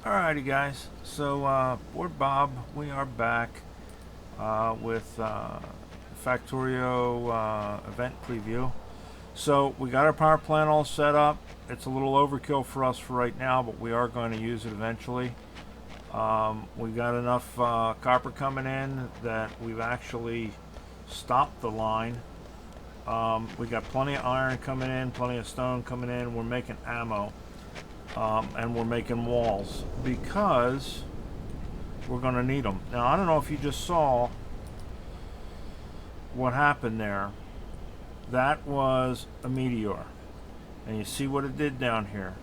Alrighty guys, so we're Bob. We are back with Factorio event preview. So we got our power plant all set up. It's a little overkill for us for right now, but we are going to use it eventually. We've got enough copper coming in that we've actually stopped the line. We got plenty of iron coming in, plenty of stone coming in. We're making ammo. And we're making walls because we're going to need them. Now, I don't know if you just saw what happened there. That was a meteor. And you see what it did down here.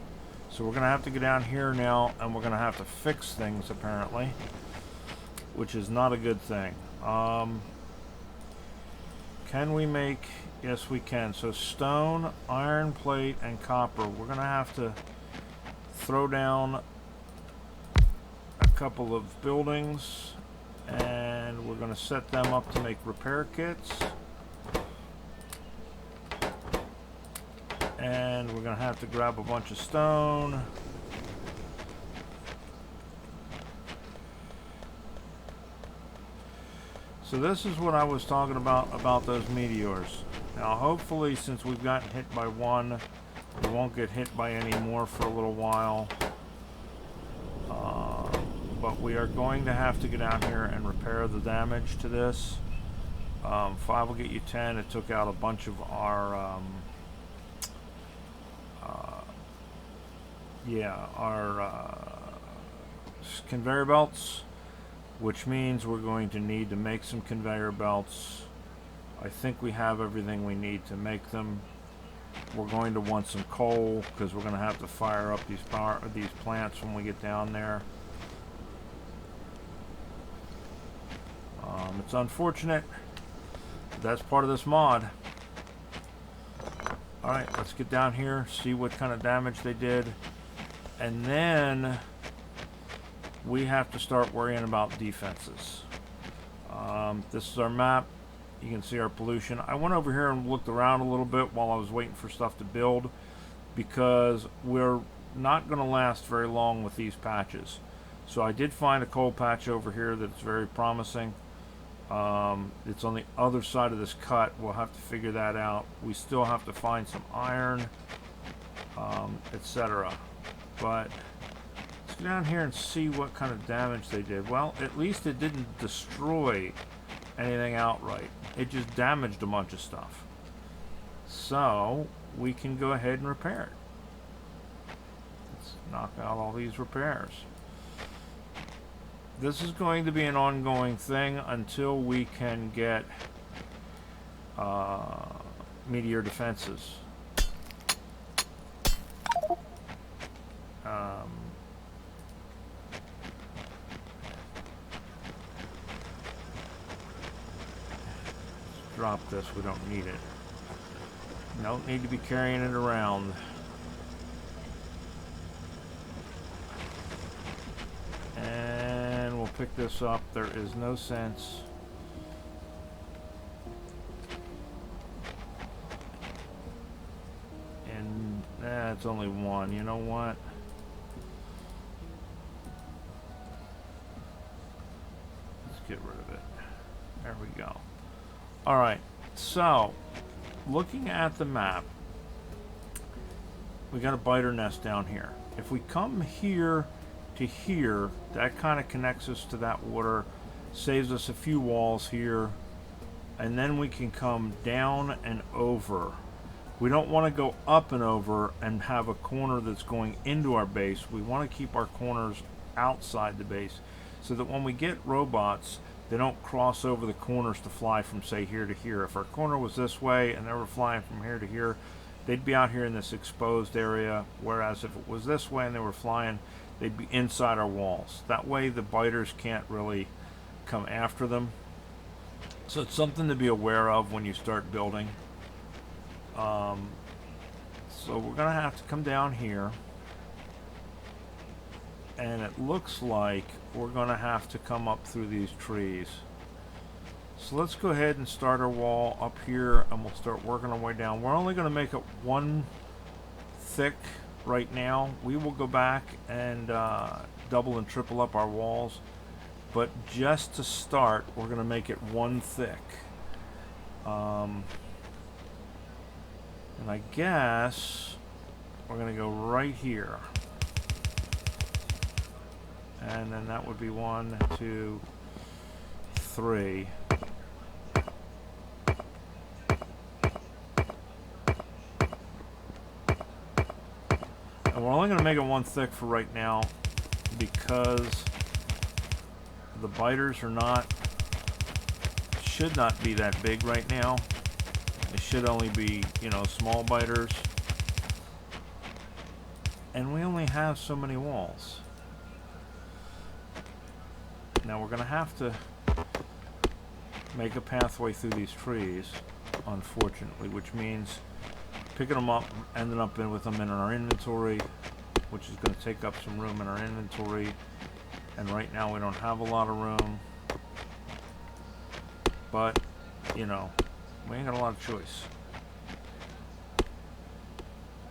So we're going to have to go down here now, and we're going to have to fix things, apparently, which is not a good thing. Can we make... Yes, we can. So stone, iron plate, and copper. We're going to have to throw down a couple of buildings, and we're going to set them up to make repair kits, and we're going to have to grab a bunch of stone. So this is what I was talking about those meteors. Now hopefully, since we've gotten hit by one, we won't get hit by any more for a little while. But we are going to have to get out here and repair the damage to this. 5 will get you 10. It took out a bunch of our conveyor belts, which means we're going to need to make some conveyor belts. I think we have everything we need to make them. We're going to want some coal because we're going to have to fire up these plants when we get down there. It's unfortunate, but that's part of this mod. Alright, let's get down here, see what kind of damage they did, and then we have to start worrying about defenses. This is our map. You can see our pollution. I went over here and looked around a little bit while I was waiting for stuff to build, because we're not going to last very long with these patches. So I did find a coal patch over here that's very promising. It's on the other side of this cut. We'll have to figure that out. We still have to find some iron, etc. But let's go down here and see what kind of damage they did. Well, at least it didn't destroy anything outright. It just damaged a bunch of stuff. So we can go ahead and repair it. Let's knock out all these repairs. This is going to be an ongoing thing until we can get meteor defenses. Drop this, we don't need it. Don't need to be carrying it around. And we'll pick this up. There is no sense in it's only one. You know what? Let's get rid of it. There we go. Alright, so looking at the map, we got a biter nest down here. If we come here to here, that kind of connects us to that water, saves us a few walls here, and then we can come down and over. We don't want to go up and over and have a corner that's going into our base. We want to keep our corners outside the base so that when we get robots, they don't cross over the corners to fly from, say, here to here. If our corner was this way and they were flying from here to here, they'd be out here in this exposed area, whereas if it was this way and they were flying, they'd be inside our walls. That way the biters can't really come after them. So it's something to be aware of when you start building. So we're going to have to come down here. And it looks like we're going to have to come up through these trees. So let's go ahead and start our wall up here, and we'll start working our way down. We're only going to make it one thick right now. We will go back and double and triple up our walls, but just to start, we're going to make it 1 thick. And I guess we're going to go right here. And then that would be 1, 2, 3. And we're only going to make it 1 thick for right now because the biters are not, should not be that big right now. It should only be, you know, small biters. And we only have so many walls. Now we're going to have to make a pathway through these trees, unfortunately, which means picking them up, ending up with them in our inventory, which is going to take up some room in our inventory. And right now we don't have a lot of room. But, you know, we ain't got a lot of choice.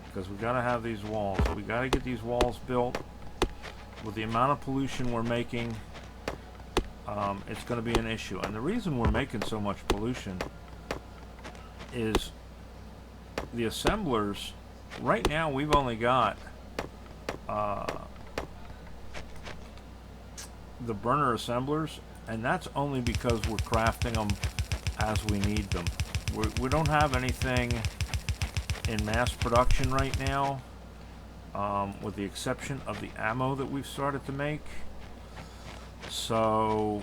Because we got to have these walls. We got to get these walls built. With the amount of pollution we're making, it's going to be an issue. And the reason we're making so much pollution is the assemblers. Right now we've only got the burner assemblers, and that's only because we're crafting them as we need them. We don't have anything in mass production right now, with the exception of the ammo that we've started to make. So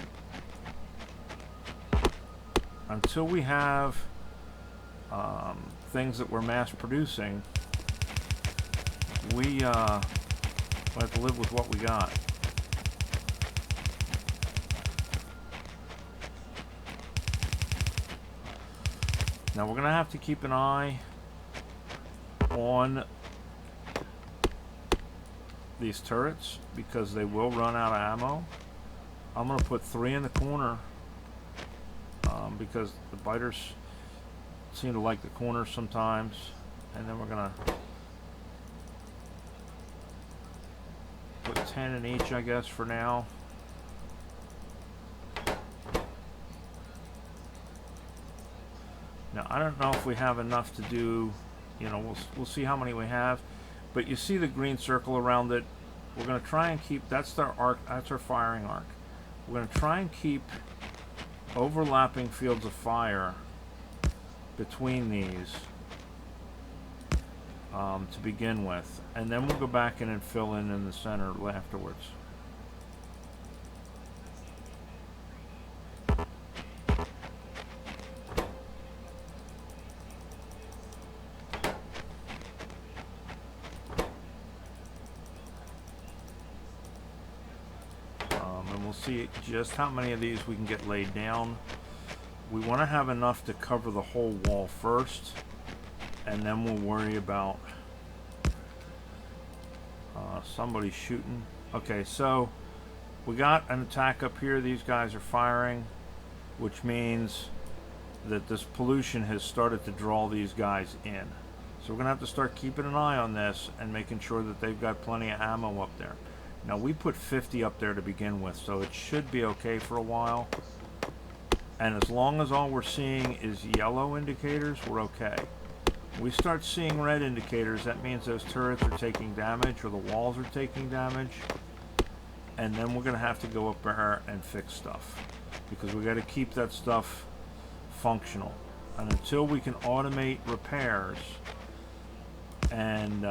until we have things that we're mass producing, we have to live with what we got. Now we're going to have to keep an eye on these turrets because they will run out of ammo. I'm going to put 3 in the corner because the biters seem to like the corners sometimes. And then we're going to put 10 in each, I guess, for now. Now, I don't know if we have enough to do, you know, we'll see how many we have. But you see the green circle around it. We're going to try and keep, that's our arc, that's our firing arc. We're going to try and keep overlapping fields of fire between these to begin with. And then we'll go back in and fill in the center afterwards. See just how many of these we can get laid down. We want to have enough to cover the whole wall first, and then we'll worry about somebody shooting. Okay, so we got an attack up here. These guys are firing, which means that this pollution has started to draw these guys in. So we're gonna have to start keeping an eye on this and making sure that they've got plenty of ammo up there. Now we put 50 up there to begin with, so it should be okay for a while. And as long as all we're seeing is yellow indicators, we're okay. We start seeing red indicators, that means those turrets are taking damage or the walls are taking damage. And then we're gonna have to go up there and fix stuff, because we gotta keep that stuff functional. And until we can automate repairs, and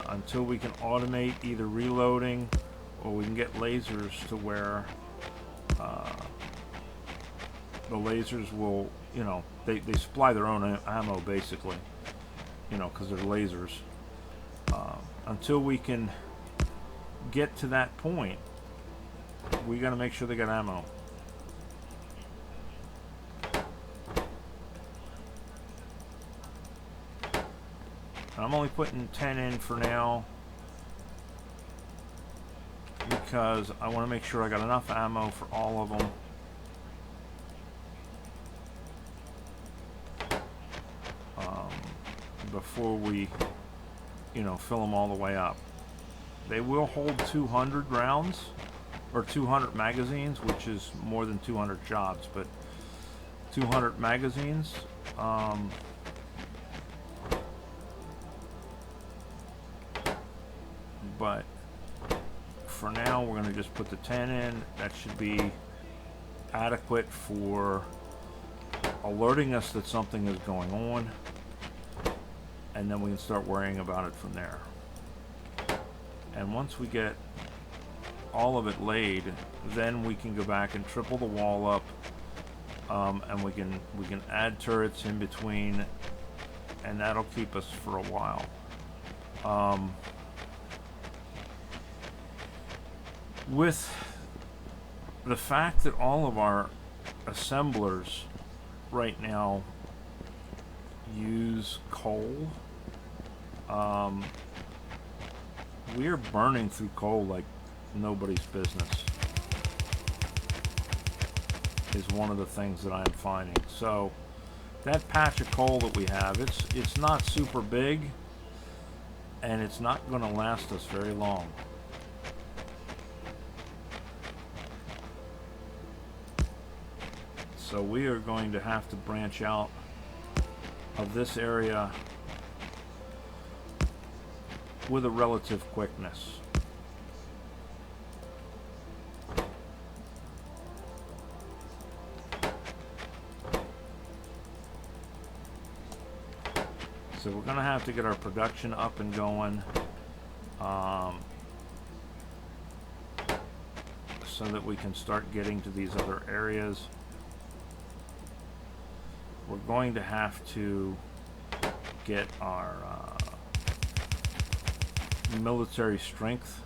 until we can automate either reloading, or we can get lasers to where the lasers will, you know, they supply their own ammo basically, you know, because they're lasers. Until we can get to that point, we got to make sure they got ammo. And I'm only putting 10 in for now, because I want to make sure I got enough ammo for all of them. Before we, you know, fill them all the way up. They will hold 200 rounds or 200 magazines, which is more than 200 shots, but 200 magazines. But for now, we're going to just put the 10 in. That should be adequate for alerting us that something is going on, and then we can start worrying about it from there. And once we get all of it laid, then we can go back and triple the wall up, and we can add turrets in between, and that'll keep us for a while. With the fact that all of our assemblers right now use coal, we are burning through coal like nobody's business, is one of the things that I'm finding. So that patch of coal that we have, it's not super big, and it's not going to last us very long. So we are going to have to branch out of this area with a relative quickness. So we're going to have to get our production up and going, so that we can start getting to these other areas. We're going to have to get our military strength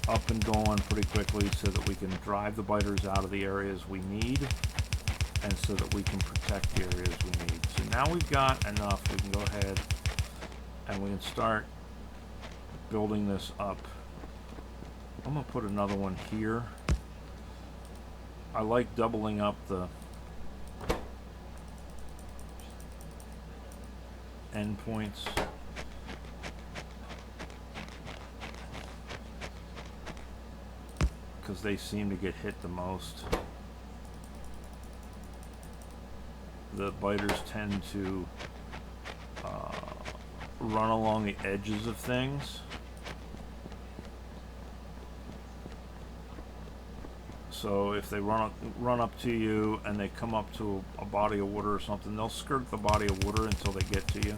up and going pretty quickly so that we can drive the biters out of the areas we need, and so that we can protect the areas we need. So now we've got enough, we can go ahead and we can start building this up. I'm going to put another one here. I like doubling up the endpoints. Because they seem to get hit the most. The biters tend to run along the edges of things. So if they run up to you and they come up to a body of water or something, they'll skirt the body of water until they get to you.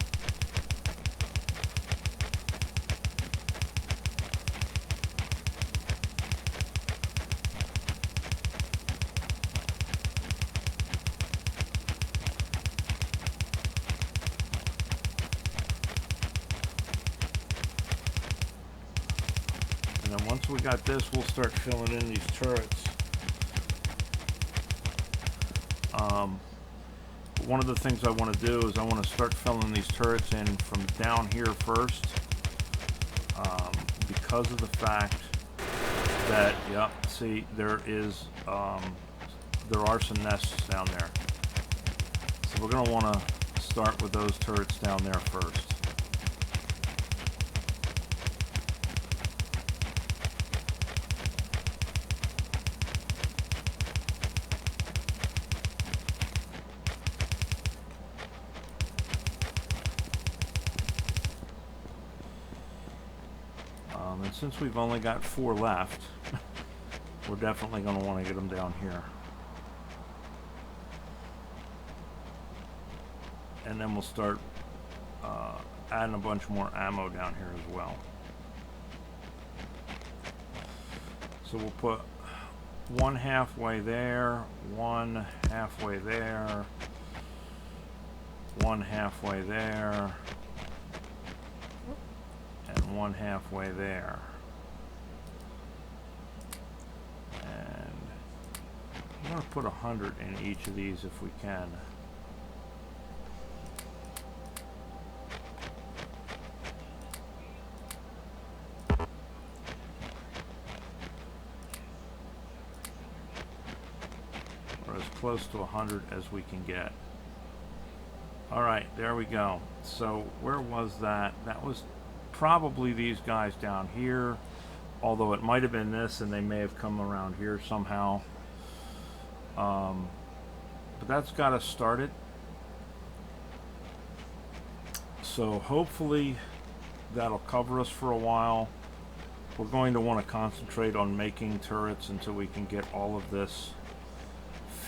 And then once we got this, we'll start filling in these turrets. One of the things I want to do is I want to start filling these turrets in from down here first, because of the fact that, yep, see, there are some nests down there. So we're going to want to start with those turrets down there first. And since we've only got 4 left, we're definitely going to want to get them down here. And then we'll start adding a bunch more ammo down here as well. So we'll put one halfway there, one halfway there, one halfway there, and one halfway there. And I'm going to put 100 in each of these if we can. Or as close to 100 as we can get. All right, there we go. So where was that? That was probably these guys down here, although it might have been this and they may have come around here somehow. But that's got us started. So hopefully that'll cover us for a while. We're going to want to concentrate on making turrets until we can get all of this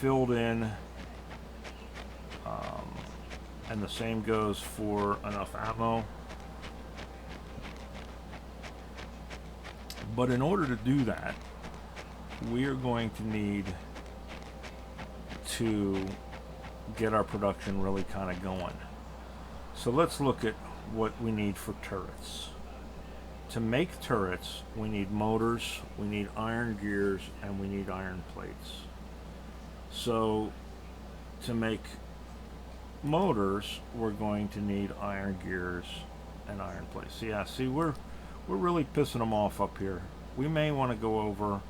filled in. And the same goes for enough ammo. But in order to do that, we are going to need to get our production really kind of going. So let's look at what we need for turrets. To make turrets, we need motors, we need iron gears, and we need iron plates. So to make motors, we're going to need iron gears and iron plates. So yeah, see, we're really pissing them off up here. We may want to go over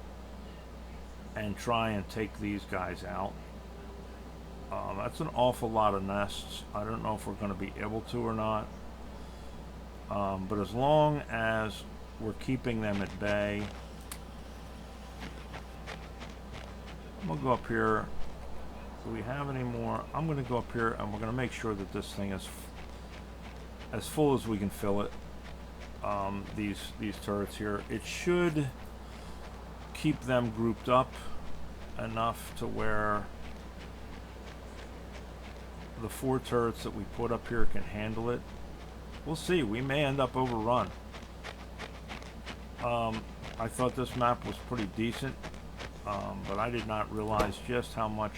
and try and take these guys out. That's an awful lot of nests. I don't know if we're going to be able to or not. But as long as we're keeping them at bay, I'm going to go up here. Do we have any more? I'm going to go up here and we're going to make sure that this thing is as full as we can fill it. These turrets here. It should keep them grouped up enough to where the 4 turrets that we put up here can handle it. We'll see. We may end up overrun. I thought this map was pretty decent, but I did not realize just how much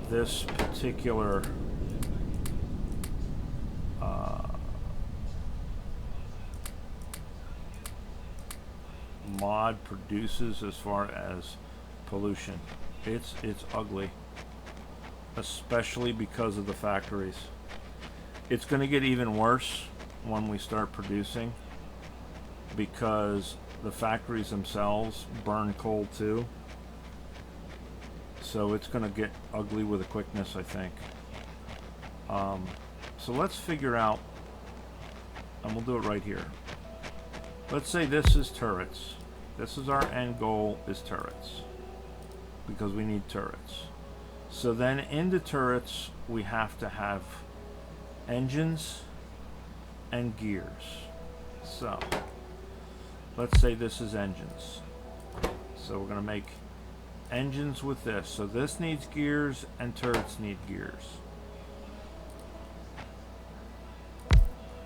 this particular mod produces as far as pollution. It's ugly, especially because of the factories. It's going to get even worse when we start producing, because the factories themselves burn coal too. So it's going to get ugly with a quickness, I think. So let's figure out, and we'll do it right here. Let's say this is turrets. This is our end goal, is turrets, because we need turrets. So then into turrets we have to have engines and gears. So let's say this is engines. So we're going to make engines with this. So this needs gears and turrets need gears.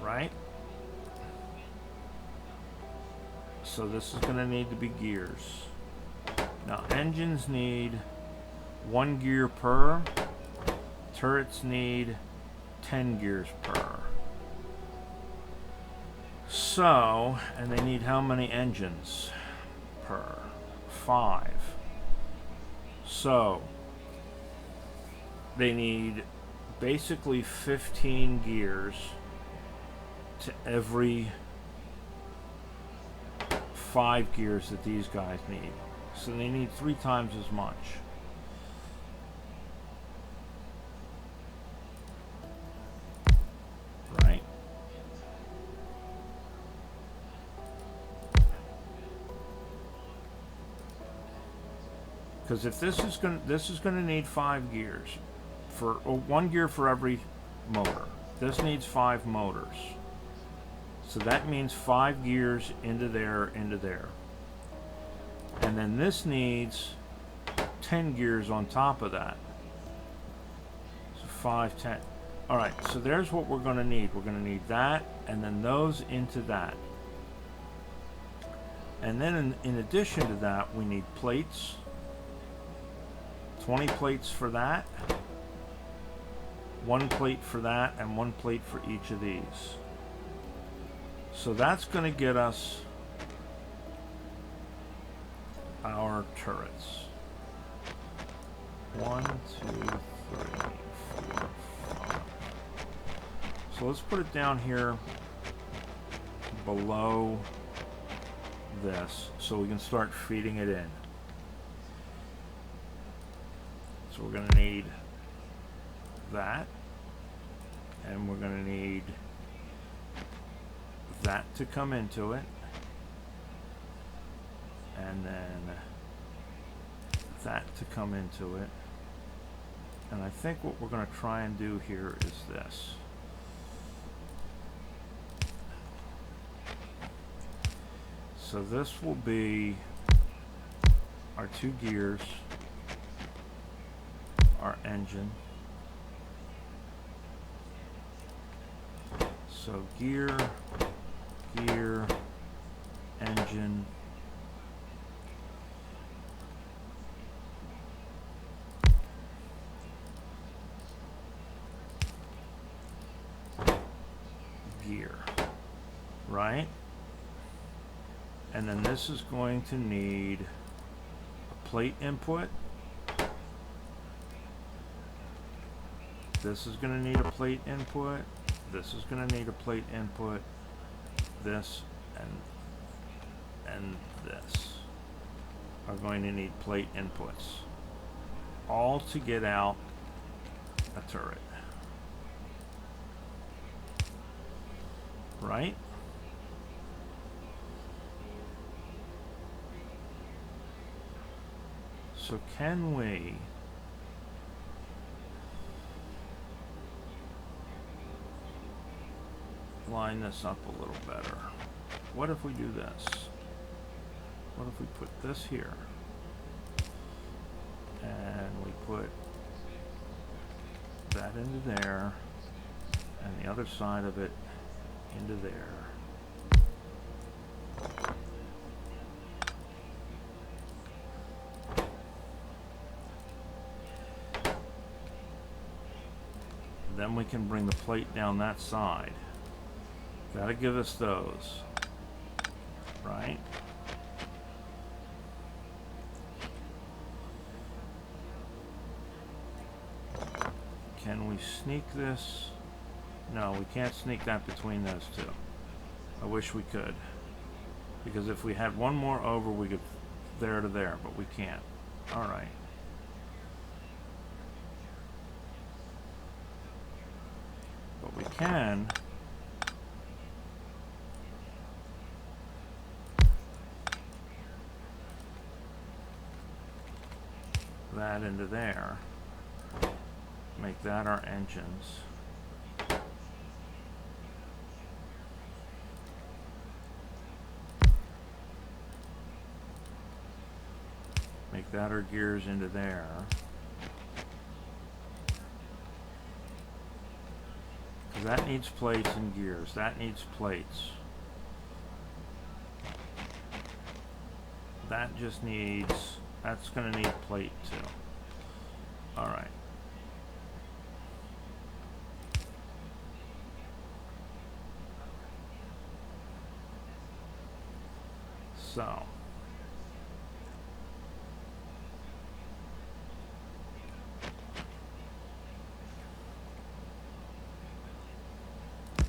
Right? So this is going to need to be gears. Now engines need 1 gear per. Turrets need 10 gears per. So, and they need how many engines per? 5. So they need basically 15 gears to every 5 gears that these guys need. So they need 3 times as much. Right? Because if this is going to need 5 gears for 1 gear for every motor. This needs 5 motors. So that means 5 gears into there, into there. And then this needs 10 gears on top of that. So 5, 10. All right, so there's what we're going to need. We're going to need that, and then those into that. And then in addition to that, we need plates. 20 plates for that. 1 plate for that, and 1 plate for each of these. So that's going to get us our turrets. 1, 2, 3, 4, 5. So let's put it down here below this so we can start feeding it in. So we're going to need that. And we're going to need that to come into it. And then that to come into it. And I think what we're going to try and do here is this. So this will be our two gears, our engine. So gear, gear, engine, gear, right? And then this is going to need a plate input. This is going to need a plate input. This is going to need a plate input. This and this are going to need plate inputs, all to get out a turret, right? So can we line this up a little better? What if we do this? What if we put this here? And we put that into there, and the other side of it into there. Then we can bring the plate down that side. Gotta give us those, right? Can we sneak this? No, we can't sneak that between those two. I wish we could. Because if we had one more over, we could there to there, but we can't. Alright. But we can that into there. Make that our engines. Make that our gears into there. Because that needs plates and gears. That needs plates. That just needs, that's going to need plate too. Alright. So.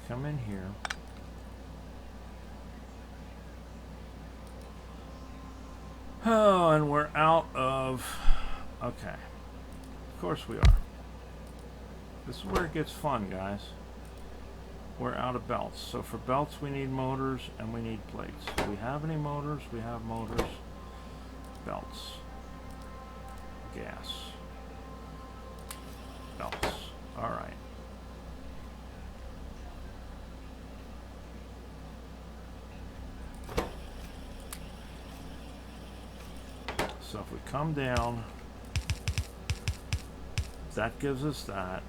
Come in here. Oh, and we're out of... Okay. Of course we are. This is where it gets fun, guys. We're out of belts. So for belts we need motors and we need plates. Do we have any motors? We have motors. Belts. Gas. Belts. Alright. So if we come down, that gives us that.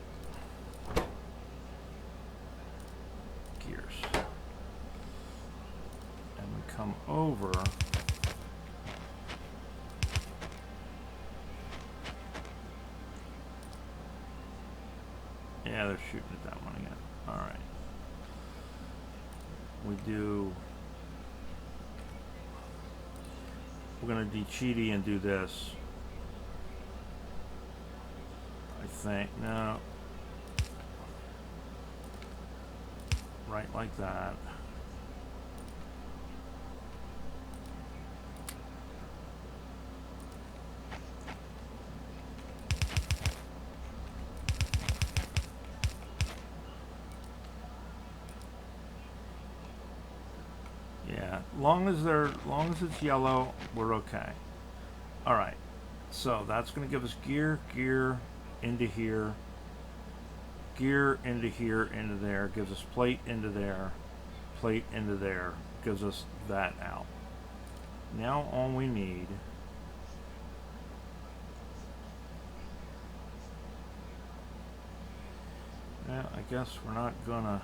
Gears. And we come over. Yeah, they're shooting at that one again. Alright. We do... We're going to de-cheaty and do this. I think. No. Right like that. long as it's yellow, we're okay. All right. So that's going to give us gear into here, gear into here, into there. Gives us plate into there, plate into there. Gives us that out. Now all we need I guess we're not gonna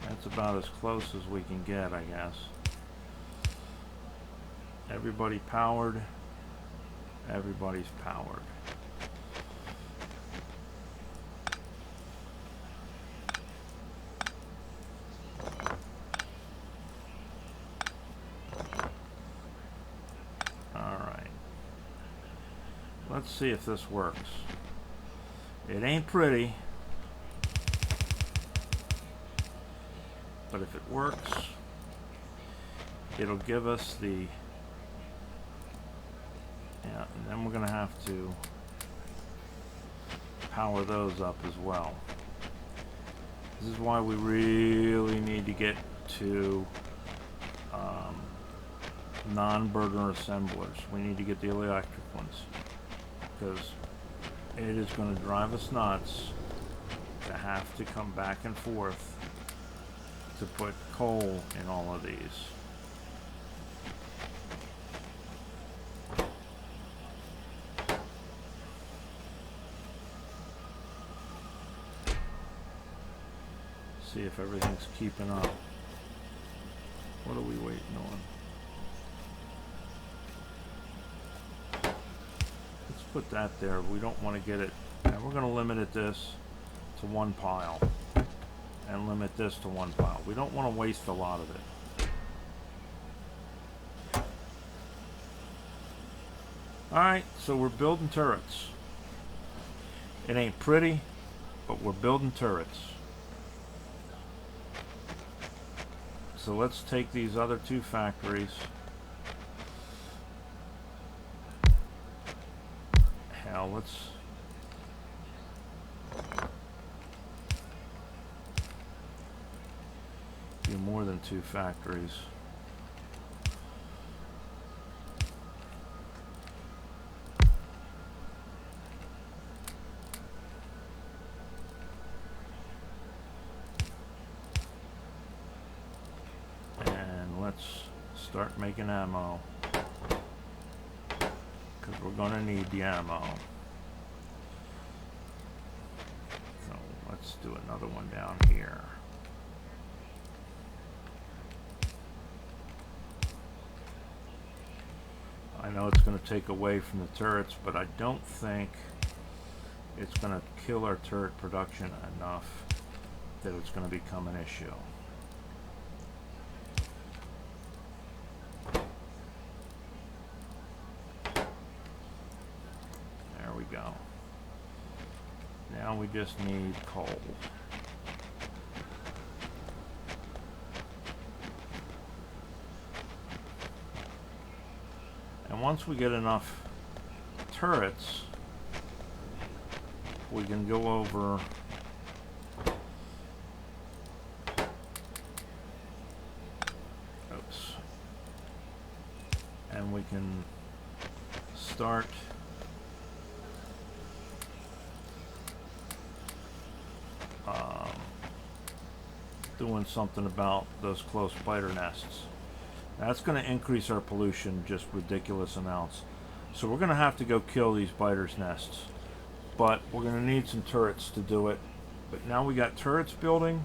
that's about as close as we can get, I guess. Everybody powered. Everybody's powered. Let's see if this works. It ain't pretty, but if it works, it'll give us the, and then we're gonna have to power those up as well. This is why we really need to get to non-burner assemblers. We need to get the electric ones, because it is going to drive us nuts to have to come back and forth to put coal in all of these. See if everything's keeping up. What are we waiting on? Put that there. We don't want to get it, and we're going to limit this to one pile and limit this to one pile. We don't want to waste a lot of it. Alright, so we're building turrets. It ain't pretty, but we're building turrets. So let's take these other two factories. Now let's do more than two factories. And let's start making ammo, because we're going to need the ammo. So let's do another one down here. I know it's going to take away from the turrets, but I don't think it's going to kill our turret production enough that it's going to become an issue. Go. Now we just need coal. And once we get enough turrets, we can go over and we can start doing something about those close spider nests. That's going to increase our pollution just ridiculous amounts. So we're going to have to go kill these spiders' nests. But we're going to need some turrets to do it. But now we got turrets building.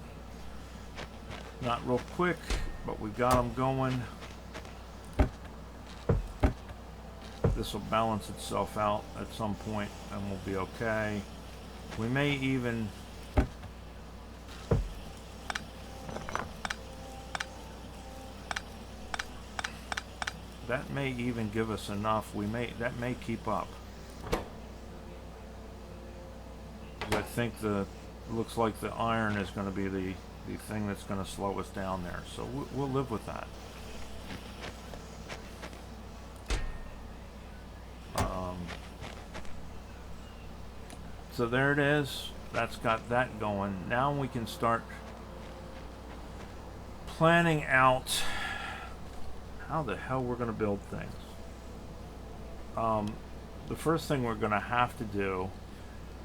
Not real quick, but we got them going. This will balance itself out at some point and we'll be okay. We may even that may even give us enough. That may keep up. I think looks like the iron is going to be the thing that's going to slow us down there. So we'll live with that. So there it is. That's got that going. Now we can start planning out how the hell we're going to build things. The first thing we're going to have to do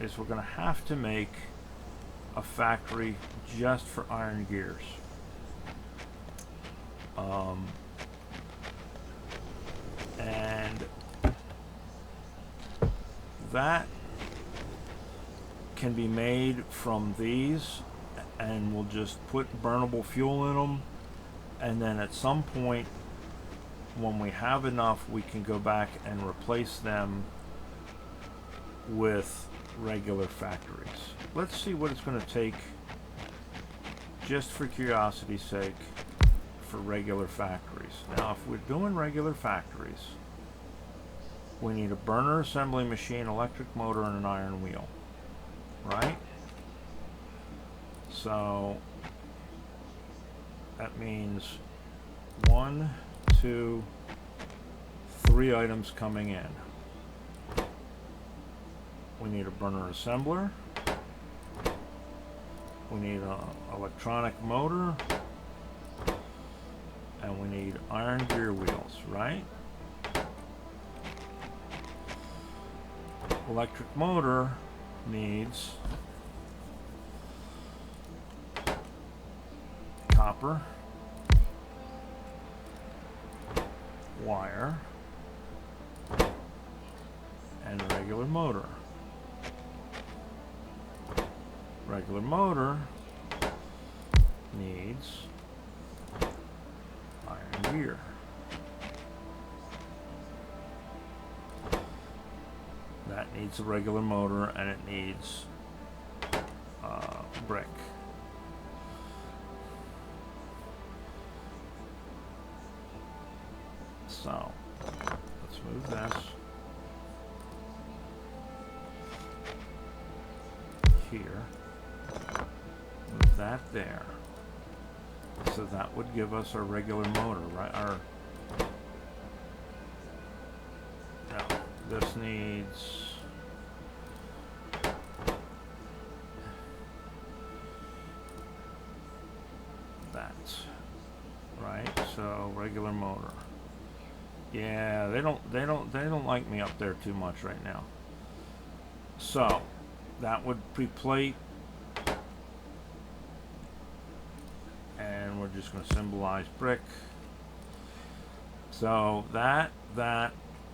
is we're going to have to make a factory just for iron gears. And that can be made from these, and we'll just put burnable fuel in them, and then at some point when we have enough, we can go back and replace them with regular factories. Let's see what it's going to take, just for curiosity's sake, for regular factories. Now, if we're doing regular factories, we need a burner assembly machine, electric motor, and an iron wheel, right? So that means 1, 2, 3 items coming in. We need a burner assembler. We need an electronic motor. And we need iron gear wheels, right? Electric motor needs copper, wire, and a regular motor. Regular motor needs iron gear. That needs a regular motor, and it needs brick. So let's move this here, move that there. So that would give us our regular motor, right? Our no, this needs that, right? So regular motor. Yeah, they don't like me up there too much right now. So that would pre-plate, and we're just going to symbolize brick. So that,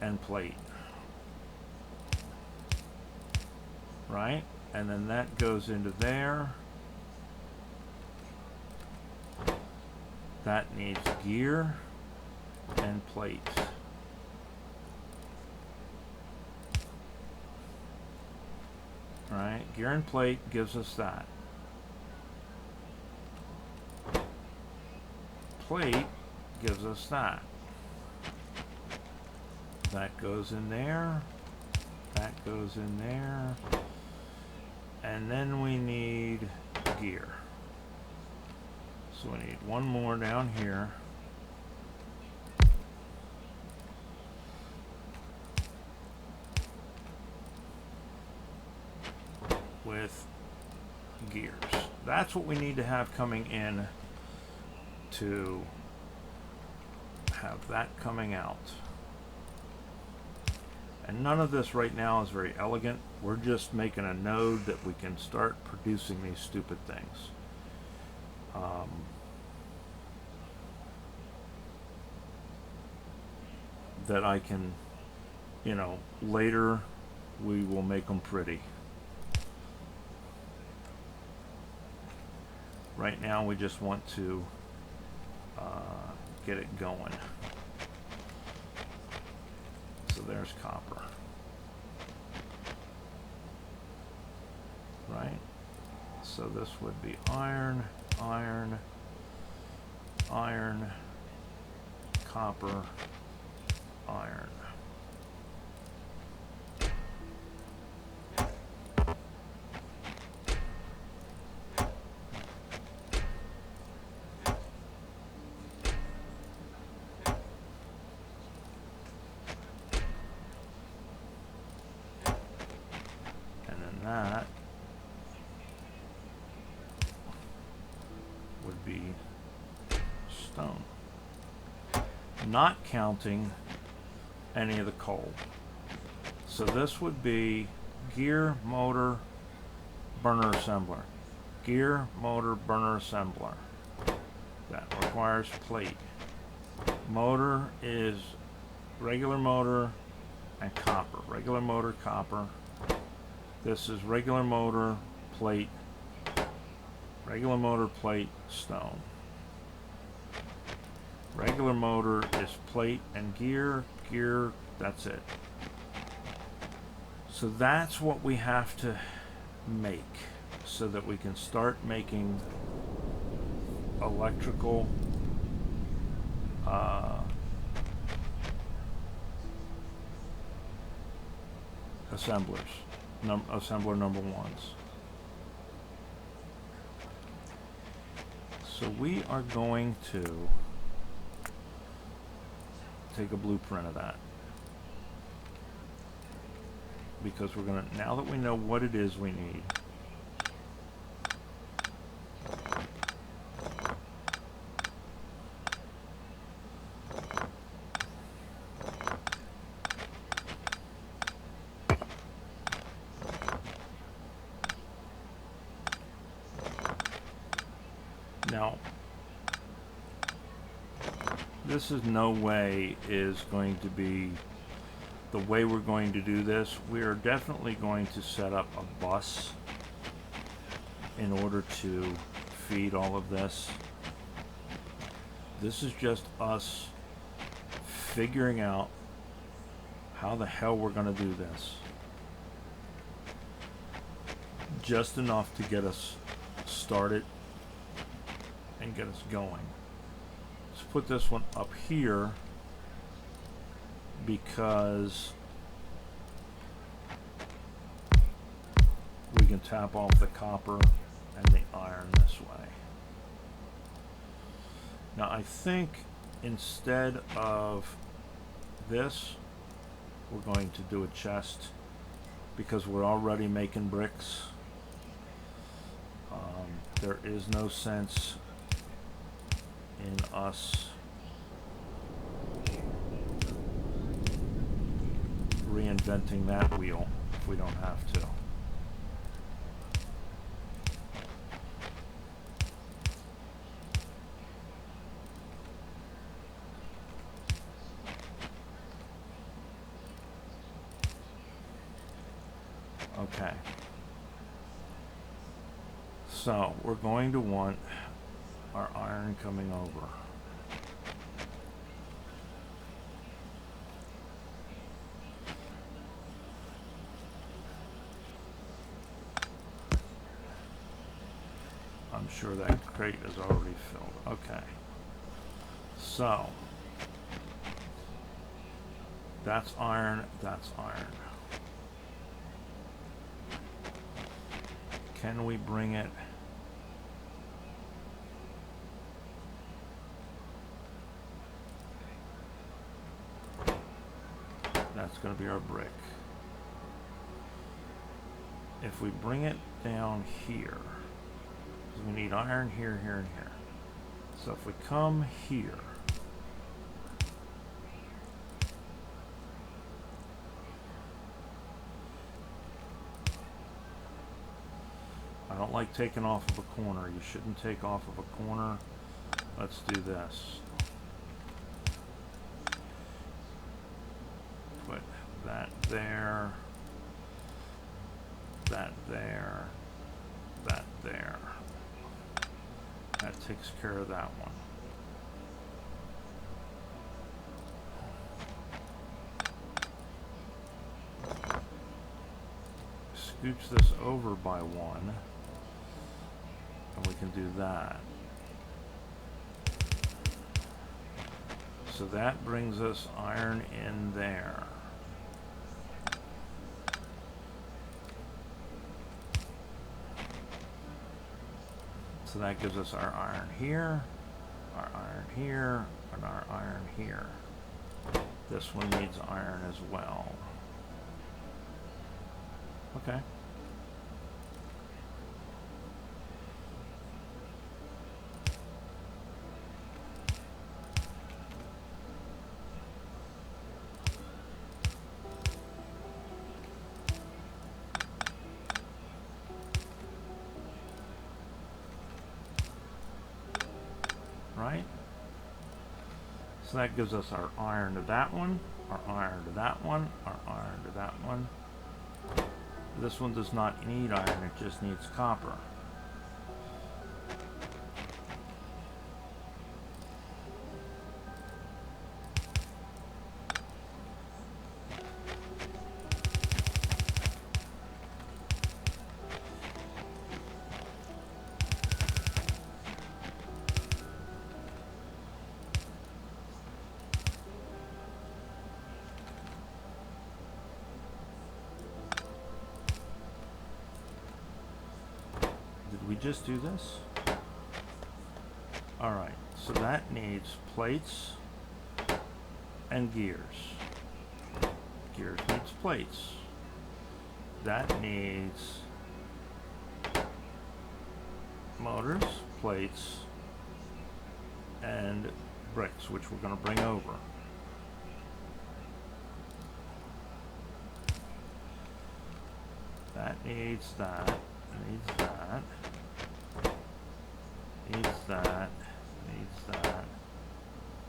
and plate, right? And then that goes into there. That needs gear and plate. Right, gear and plate gives us that. Plate gives us that. That goes in there. That goes in there. And then we need gear. So we need one more down here. With gears. That's what we need to have coming in to have that coming out. And none of this right now is very elegant. We're just making a node that we can start producing these stupid things. That I can, you know, later we will make them pretty. Right now we just want to get it going. So there's copper. Right? So this would be iron, iron, iron, copper, iron. that would be stone. Not counting any of the coal. So this would be gear, motor, burner assembler. Gear, motor, burner assembler. That requires plate. Motor is regular motor and copper. Regular motor, copper. This is regular motor, plate. Regular motor, plate, stone. Regular motor is plate and gear. Gear, that's it. So that's what we have to make so that we can start making electrical assemblers, assembler number ones. So we are going to take a blueprint of that, because we're going to, now that we know what it is we need, now this is no way is going to be the way we're going to do this. We are definitely going to set up a bus in order to feed all of this. This is just us figuring out how the hell we're going to do this. Just enough to get us started and get us going. Let's put this one up here because we can tap off the copper and the iron this way. Now I think instead of this, we're going to do a chest because we're already making bricks. There is no sense in us reinventing that wheel if we don't have to. Okay. So we're going to want our iron coming over. I'm sure that crate is already filled. Okay. So that's iron, that's iron. Can we bring it? That's going to be our brick. If we bring it down here, we need iron here, here, and here. So if we come here, I don't like taking off of a corner. You shouldn't take off of a corner. Let's do this. Put that there, that there, that there. That takes care of that one. Scooch this over by one, and we can do that. So that brings us iron in there. So that gives us our iron here, our iron here, and our iron here. This one needs iron as well. Okay. So that gives us our iron to that one, our iron to that one, our iron to that one. This one does not need iron, it just needs copper. We just do this. All right, so that needs plates and gears. Gears needs plates. That needs motors, plates, and bricks, which we're going to bring over. That needs that, needs that. Needs that, needs that.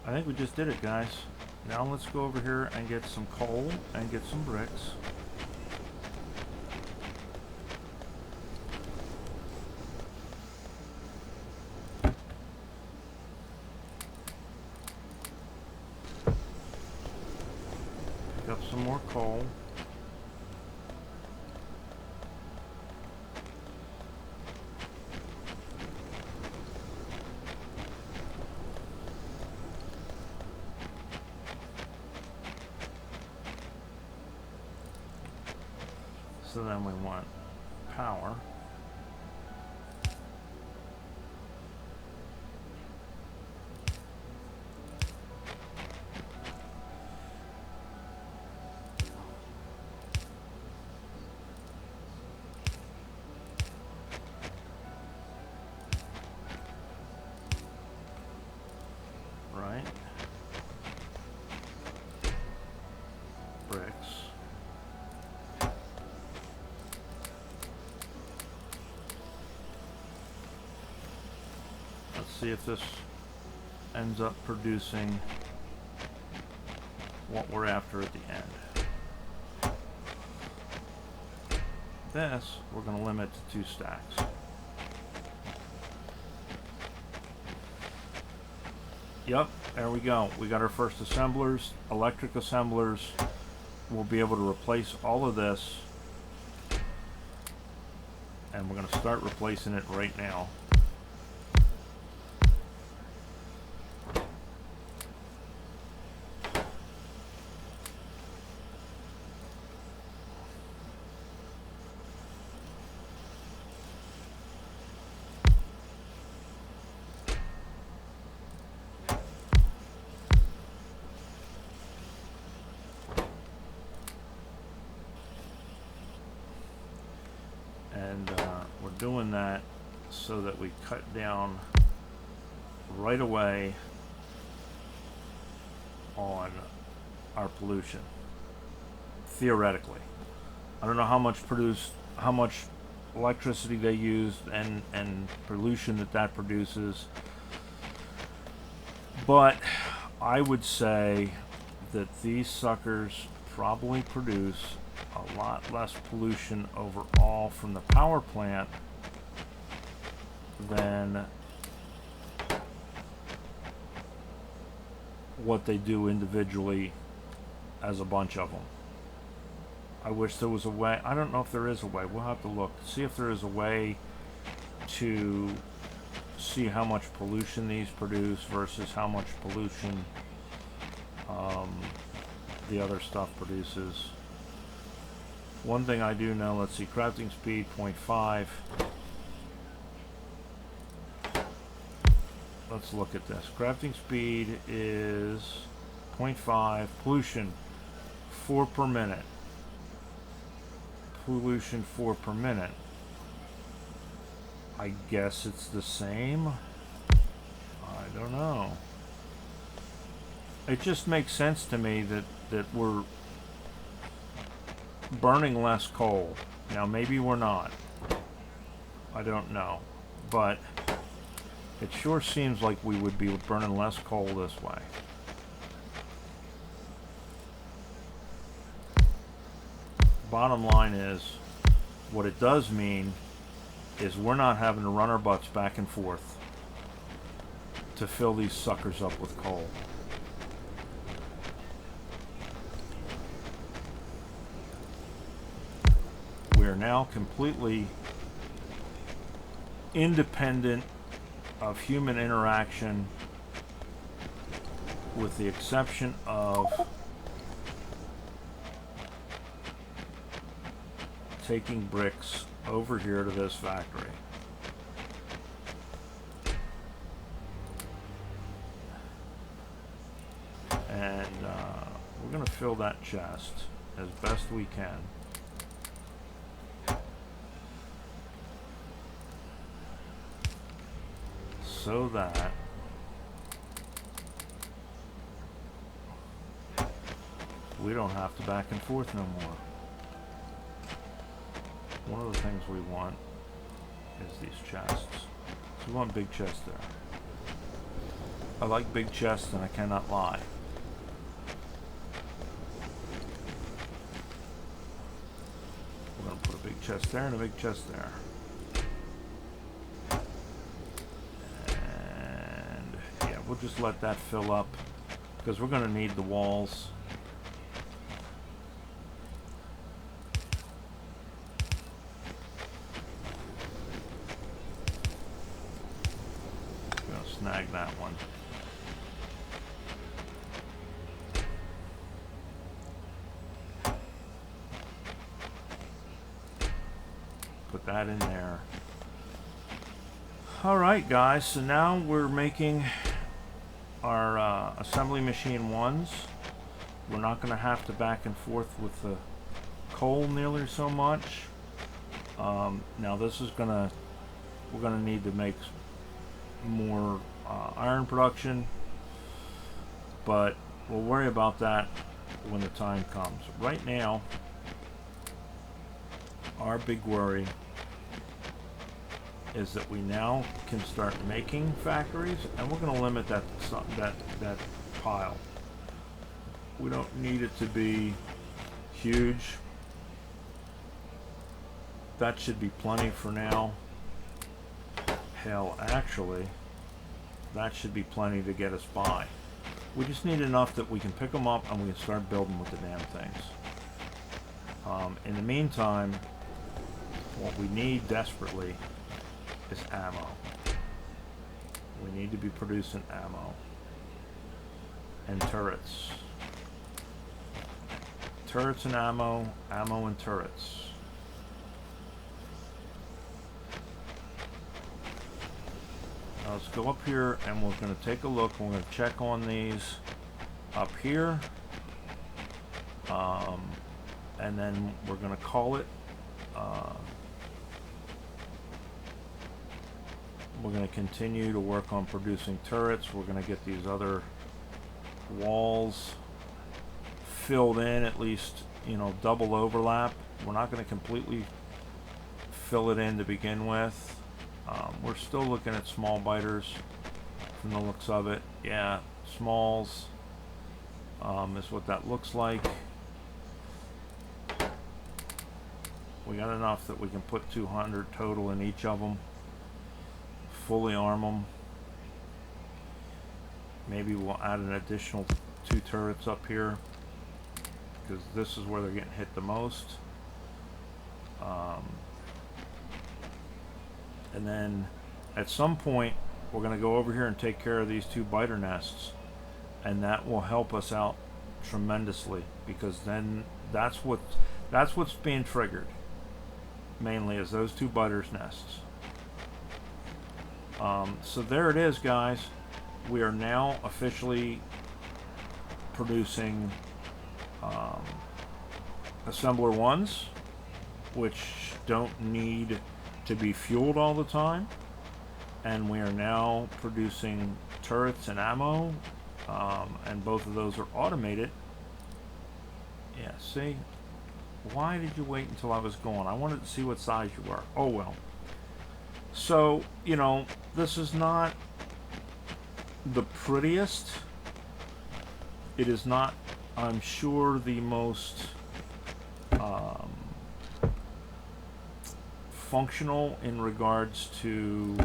I think we just did it, guys. Now let's go over here and get some coal and get some bricks. Pick up some more coal. So then we want power. Right. Bricks. See if this ends up producing what we're after at the end. This we're going to limit to 2 stacks. Yep, there we go. We got our first assemblers, electric assemblers. We'll be able to replace all of this, and we're going to start replacing it right now. And we're doing that so that we cut down right away on our pollution. Theoretically, I don't know how much electricity they use and pollution that produces, but I would say that these suckers probably produce a lot less pollution overall from the power plant than what they do individually as a bunch of them. I wish there was a way. I don't know if there is a way. We'll have to look, see if there is a way to see how much pollution these produce versus how much pollution the other stuff produces. One thing I do know, let's see, crafting speed 0.5. Let's look at this. Crafting speed is 0.5. Pollution 4 per minute. Pollution 4 per minute. I guess it's the same. I don't know. It just makes sense to me that we're burning less coal. Now maybe we're not. I don't know. But it sure seems like we would be burning less coal this way. bottom line is, what it does mean is we're not having to run our butts back and forth to fill these suckers up with coal. We are now completely independent of human interaction, with the exception of taking bricks over here to this factory. And we're going to fill that chest as best we can. So that we don't have to back and forth no more. One of the things we want is these chests. So we want big chests there. I like big chests, and I cannot lie. We're going to put a big chest there and a big chest there. And yeah, we'll just let that fill up, because we're going to need the walls. Snag that one. Put that in there. Alright guys, so now we're making our assembly machine ones. We're not going to have to back and forth with the coal nearly so much. Now this is we're gonna need to make more iron production, but we'll worry about that when the time comes. Right now, our big worry is that we now can start making factories, and we're going to limit that pile. We don't need it to be huge. That should be plenty for now. Hell, actually, that should be plenty to get us by. We just need enough that we can pick them up and we can start building with the damn things. In the meantime, what we need desperately is ammo. We need to be producing ammo and turrets. Turrets and ammo, ammo and turrets. Let's go up here and we're going to take a look. We're going to check on these up here. And then we're going to call it. We're going to continue to work on producing turrets. We're going to get these other walls filled in, at least, you know, double overlap. We're not going to completely fill it in to begin with. We're still looking at small biters from the looks of it. Yeah, smalls is what that looks like. We got enough that we can put 200 total in each of them. Fully arm them. Maybe we'll add an additional 2 turrets up here, because this is where they're getting hit the most. And then at some point we're going to go over here and take care of these 2 biter nests, and that will help us out tremendously, because then that's what's being triggered mainly, is those 2 biters nests. So there it is, guys. We are now officially producing assembler ones, which don't need to be fueled all the time, and we are now producing turrets and ammo, and both of those are automated. Yeah, see, why did you wait until I was gone? I wanted to see what size you were. Oh well. So, you know, this is not the prettiest. It is not, I'm sure, the most functional in regards to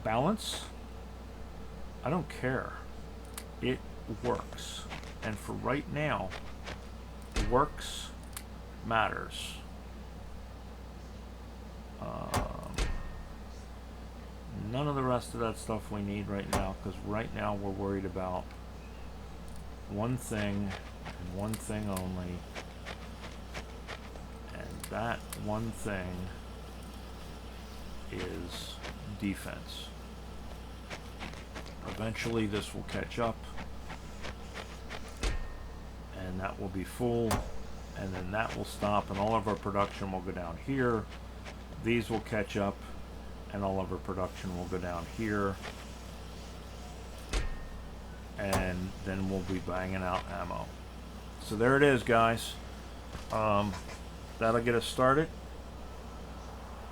balance. I don't care. It works. And for right now, works matters. None of the rest of that stuff we need right now, because right now we're worried about one thing and one thing only. And that one thing is defense. Eventually this will catch up, and that will be full, and then that will stop, and all of our production will go down here. These will catch up, and all of our production will go down here, and then we'll be banging out ammo. So there it is, guys. That'll get us started,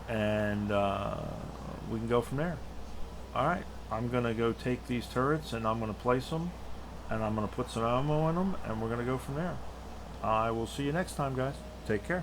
and we can go from there. Alright, I'm gonna go take these turrets and I'm gonna place them, and I'm gonna put some ammo in them, and we're gonna go from there. I will see you next time, guys. Take care.